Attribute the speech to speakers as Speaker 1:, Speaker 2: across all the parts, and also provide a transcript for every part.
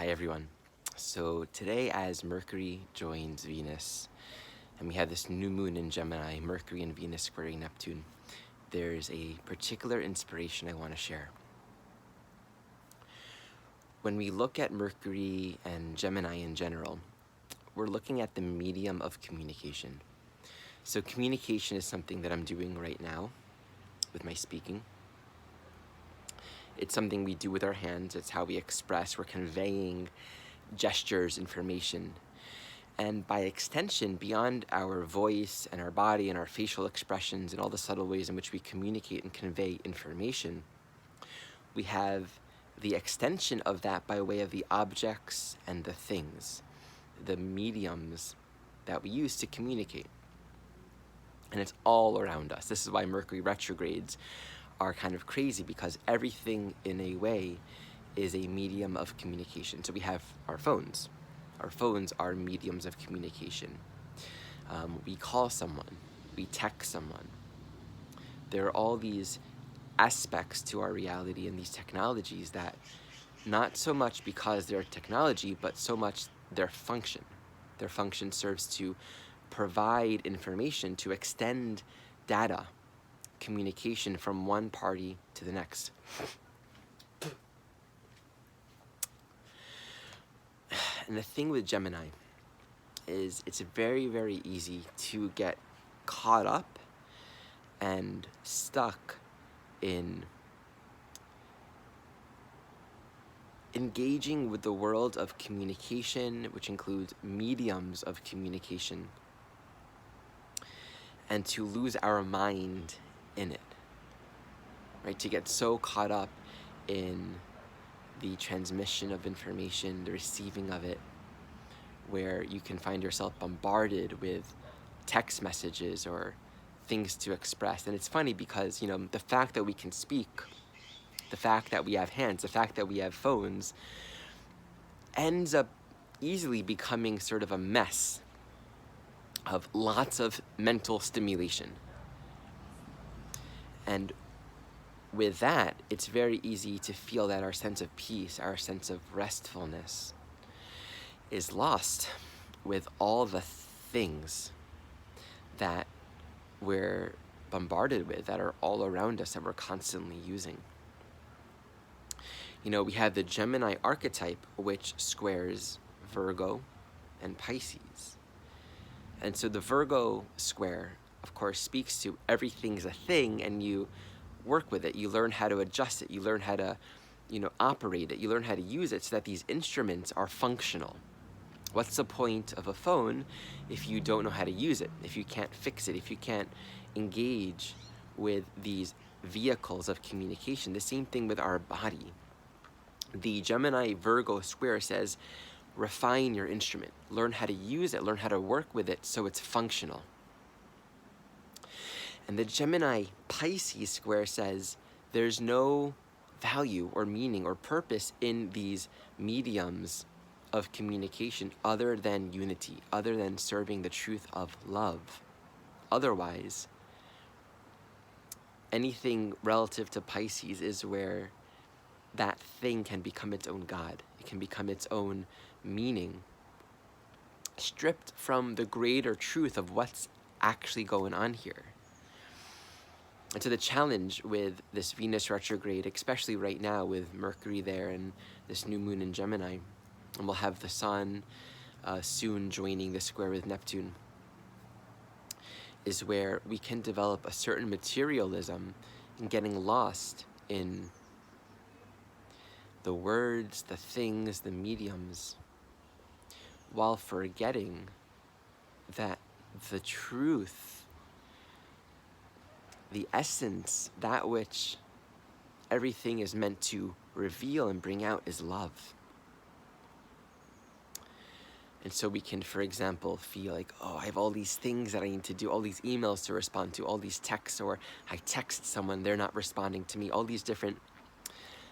Speaker 1: Hi everyone. So today, as Mercury joins Venus, and we have this new moon in Gemini, Mercury and Venus squaring Neptune, there's a particular inspiration I want to share. When we look at Mercury and Gemini in general, we're looking at the medium of communication. So communication is something that I'm doing right now with my speaking. It's something we do with our hands. It's how we express. We're conveying gestures, information. And by extension, beyond our voice and our body and our facial expressions and all the subtle ways in which we communicate and convey information, we have the extension of that by way of the objects and the things, the mediums that we use to communicate. And it's all around us. This is why Mercury retrogrades are kind of crazy, because everything in a way is a medium of communication. So we have our phones. Our phones are mediums of communication. We call someone, we text someone. There are all these aspects to our reality and these technologies that, not so much because they're technology, but so much their function. Their function serves to provide information, to extend data, communication from one party to the next. And the thing with Gemini is it's very, very easy to get caught up and stuck in engaging with the world of communication, which includes mediums of communication, and to lose our mind in it, right? To get so caught up in the transmission of information, the receiving of it, where you can find yourself bombarded with text messages or things to express. And it's funny because, the fact that we can speak, the fact that we have hands, the fact that we have phones, ends up easily becoming sort of a mess of lots of mental stimulation. And with that, it's very easy to feel that our sense of peace, our sense of restfulness is lost with all the things that we're bombarded with, that are all around us, that we're constantly using. We have the Gemini archetype, which squares Virgo and Pisces. And so the Virgo square, of course, speaks to everything's a thing, and you work with it. You learn how to adjust it. You learn how to, operate it. You learn how to use it so that these instruments are functional. What's the point of a phone if you don't know how to use it, if you can't fix it, if you can't engage with these vehicles of communication? The same thing with our body. The Gemini Virgo square says, refine your instrument, learn how to use it, learn how to work with it so it's functional. And the Gemini Pisces square says, there's no value or meaning or purpose in these mediums of communication other than unity, other than serving the truth of love. Otherwise, anything relative to Pisces is where that thing can become its own God. It can become its own meaning, stripped from the greater truth of what's actually going on here. And so the challenge with this Venus retrograde, especially right now with Mercury there and this new moon in Gemini, and we'll have the Sun soon joining the square with Neptune, is where we can develop a certain materialism and getting lost in the words, the things, the mediums, while forgetting that the truth, the essence, that which everything is meant to reveal and bring out, is love. And so we can, for example, feel like, oh, I have all these things that I need to do, all these emails to respond to, all these texts, or I text someone, they're not responding to me, all these different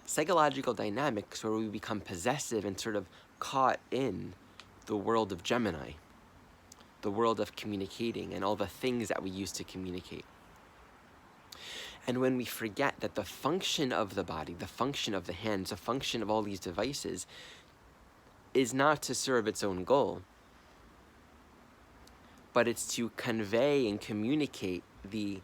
Speaker 1: psychological dynamics where we become possessive and sort of caught in the world of Gemini, the world of communicating and all the things that we use to communicate. And when we forget that the function of the body, the function of the hands, the function of all these devices is not to serve its own goal, but it's to convey and communicate the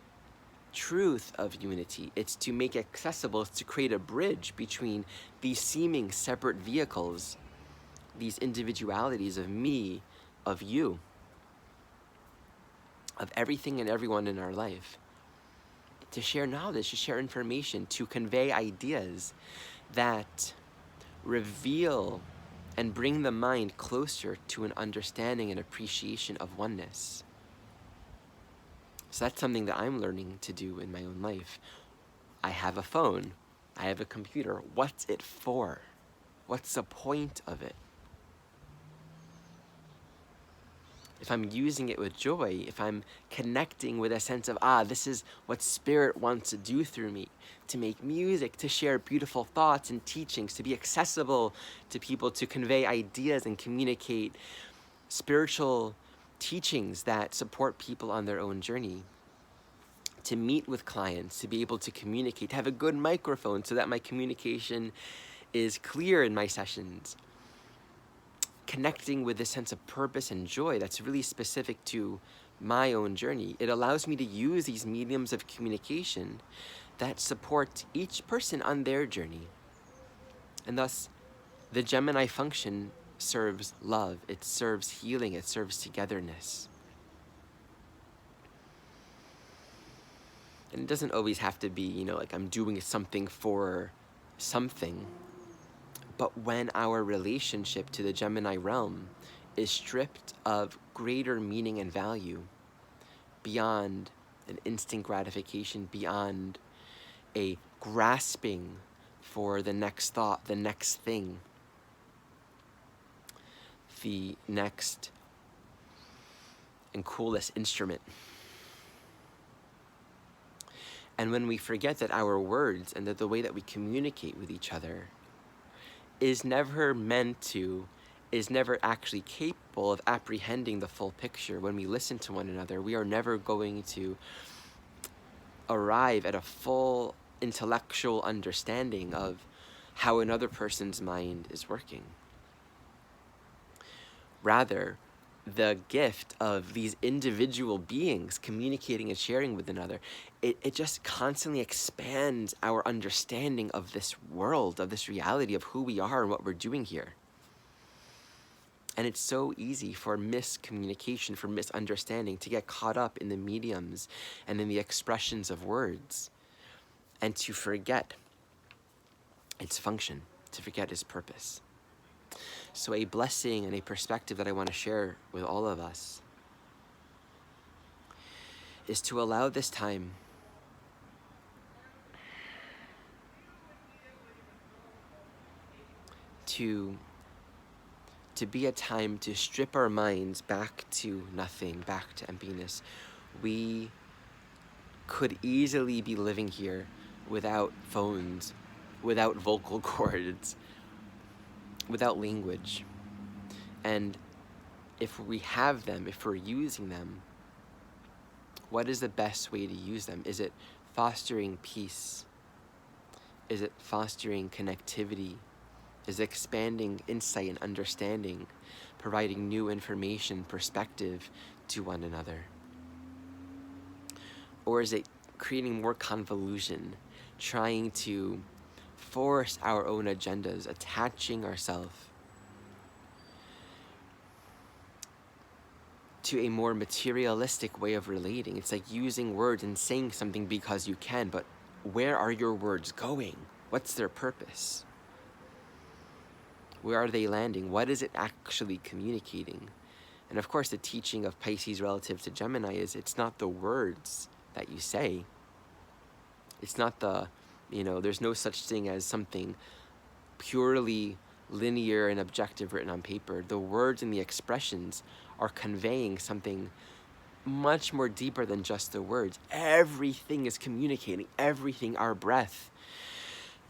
Speaker 1: truth of unity. It's to make accessible, it's to create a bridge between these seeming separate vehicles, these individualities of me, of you, of everything and everyone in our life. To share knowledge, to share information, to convey ideas that reveal and bring the mind closer to an understanding and appreciation of oneness. So that's something that I'm learning to do in my own life. I have a phone. I have a computer. What's it for? What's the point of it? If I'm using it with joy, if I'm connecting with a sense of, this is what Spirit wants to do through me, to make music, to share beautiful thoughts and teachings, to be accessible to people, to convey ideas and communicate spiritual teachings that support people on their own journey, to meet with clients, to be able to communicate, to have a good microphone so that my communication is clear in my sessions, connecting with this sense of purpose and joy that's really specific to my own journey. It allows me to use these mediums of communication that support each person on their journey. And thus, the Gemini function serves love, it serves healing, it serves togetherness. And it doesn't always have to be, like I'm doing something for something. But when our relationship to the Gemini realm is stripped of greater meaning and value, beyond an instant gratification, beyond a grasping for the next thought, the next thing, the next and coolest instrument. And when we forget that our words and that the way that we communicate with each other is never actually capable of apprehending the full picture. When we listen to one another, we are never going to arrive at a full intellectual understanding of how another person's mind is working. Rather, the gift of these individual beings communicating and sharing with another, it just constantly expands our understanding of this world, of this reality of who we are and what we're doing here. And it's so easy for miscommunication, for misunderstanding, to get caught up in the mediums and in the expressions of words, and to forget its function, to forget its purpose. So a blessing and a perspective that I want to share with all of us is to allow this time to be a time to strip our minds back to nothing, back to emptiness. We could easily be living here without phones, without vocal cords, without language. And if we have them, if we're using them, what is the best way to use them? Is it fostering peace? Is it fostering connectivity? Is it expanding insight and understanding, providing new information, perspective to one another? Or is it creating more convolution, trying to force our own agendas, attaching ourselves to a more materialistic way of relating? It's like using words and saying something because you can, but where are your words going? What's their purpose? Where are they landing? What is it actually communicating? And of course, the teaching of Pisces relative to Gemini is it's not the words that you say. It's not there's no such thing as something purely linear and objective written on paper. The words and the expressions are conveying something much more deeper than just the words. Everything is communicating. Everything, our breath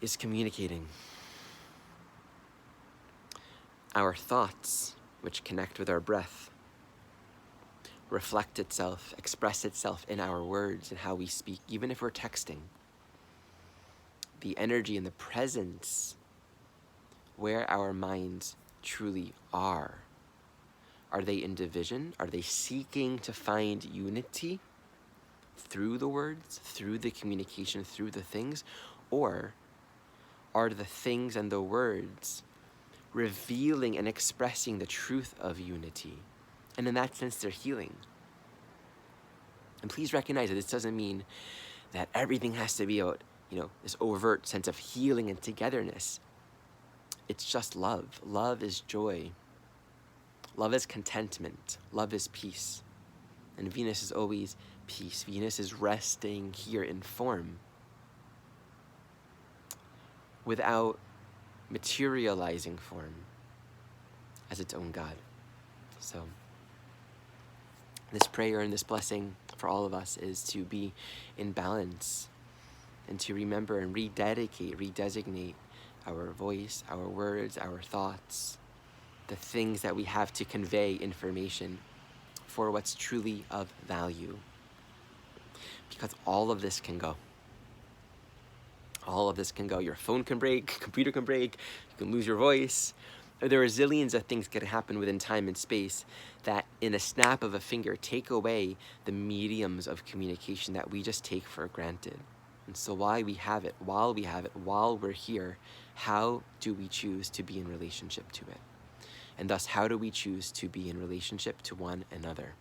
Speaker 1: is communicating. Our thoughts, which connect with our breath, reflect itself, express itself in our words and how we speak, even if we're texting. The energy and the presence where our minds truly are? Are they in division? Are they seeking to find unity through the words, through the communication, through the things? Or are the things and the words revealing and expressing the truth of unity? And in that sense, they're healing. And please recognize that this doesn't mean that everything has to be about, this overt sense of healing and togetherness. It's just love. Love is joy. Love is contentment. Love is peace. And Venus is always peace. Venus is resting here in form without materializing form as its own God. So this prayer and this blessing for all of us is to be in balance and to remember and redesignate our voice, our words, our thoughts, the things that we have to convey information for what's truly of value. Because all of this can go. All of this can go. Your phone can break, computer can break, you can lose your voice. There are zillions of things that can happen within time and space that in a snap of a finger take away the mediums of communication that we just take for granted. And so while we have it, while we're here, how do we choose to be in relationship to it? And thus, how do we choose to be in relationship to one another?